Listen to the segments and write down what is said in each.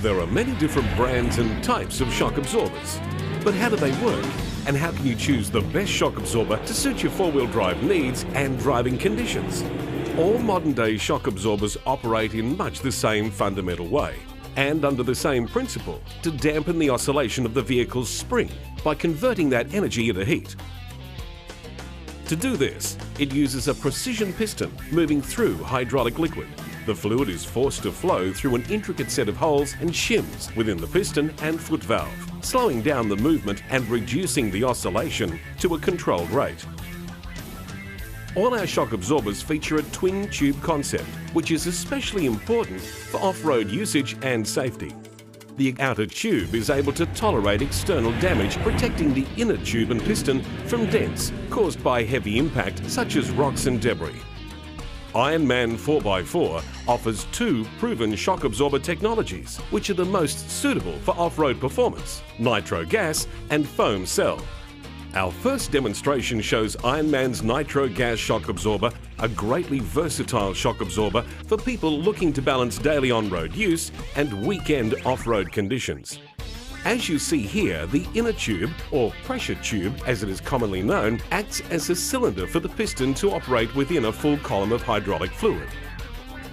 There are many different brands and types of shock absorbers. But how do they work? And how can you choose the best shock absorber to suit your four-wheel drive needs and driving conditions? All modern-day shock absorbers operate in much the same fundamental way and under the same principle to dampen the oscillation of the vehicle's spring by converting that energy into heat. To do this, it uses a precision piston moving through hydraulic liquid. The fluid is forced to flow through an intricate set of holes and shims within the piston and foot valve, slowing down the movement and reducing the oscillation to a controlled rate. All our shock absorbers feature a twin tube concept, which is especially important for off-road usage and safety. The outer tube is able to tolerate external damage, protecting the inner tube and piston from dents caused by heavy impact such as rocks and debris. Ironman 4x4 offers two proven shock absorber technologies, which are the most suitable for off-road performance: nitro gas and foam cell. Our first demonstration shows Ironman's nitro gas shock absorber, a greatly versatile shock absorber for people looking to balance daily on-road use and weekend off-road conditions. As you see here, the inner tube, or pressure tube as it is commonly known, acts as a cylinder for the piston to operate within a full column of hydraulic fluid.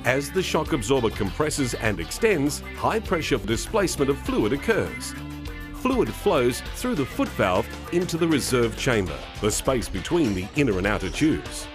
As the shock absorber compresses and extends, high pressure displacement of fluid occurs. Fluid flows through the foot valve into the reserve chamber, the space between the inner and outer tubes.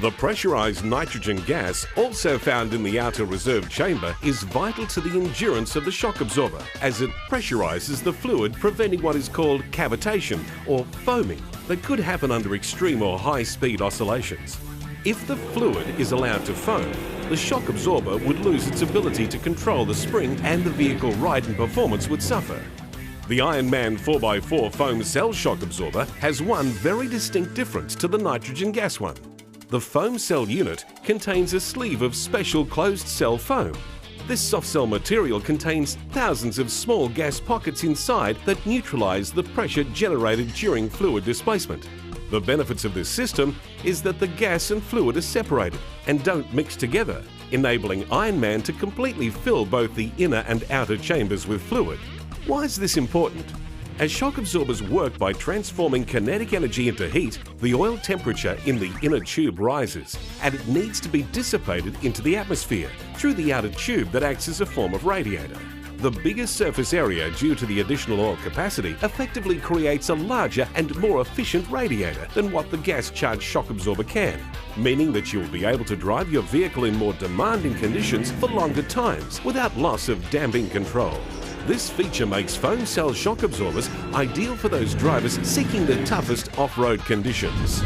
The pressurized nitrogen gas, also found in the outer reserve chamber, is vital to the endurance of the shock absorber, as it pressurizes the fluid, preventing what is called cavitation or foaming that could happen under extreme or high-speed oscillations. If the fluid is allowed to foam, the shock absorber would lose its ability to control the spring and the vehicle ride and performance would suffer. The Ironman 4x4 foam cell shock absorber has one very distinct difference to the nitrogen gas one. The foam cell unit contains a sleeve of special closed cell foam. This soft cell material contains thousands of small gas pockets inside that neutralize the pressure generated during fluid displacement. The benefits of this system is that the gas and fluid are separated and don't mix together, enabling Ironman to completely fill both the inner and outer chambers with fluid. Why is this important? As shock absorbers work by transforming kinetic energy into heat, the oil temperature in the inner tube rises, and it needs to be dissipated into the atmosphere through the outer tube that acts as a form of radiator. The bigger surface area due to the additional oil capacity effectively creates a larger and more efficient radiator than what the gas-charged shock absorber can, meaning that you will be able to drive your vehicle in more demanding conditions for longer times without loss of damping control. This feature makes foam cell shock absorbers ideal for those drivers seeking the toughest off-road conditions.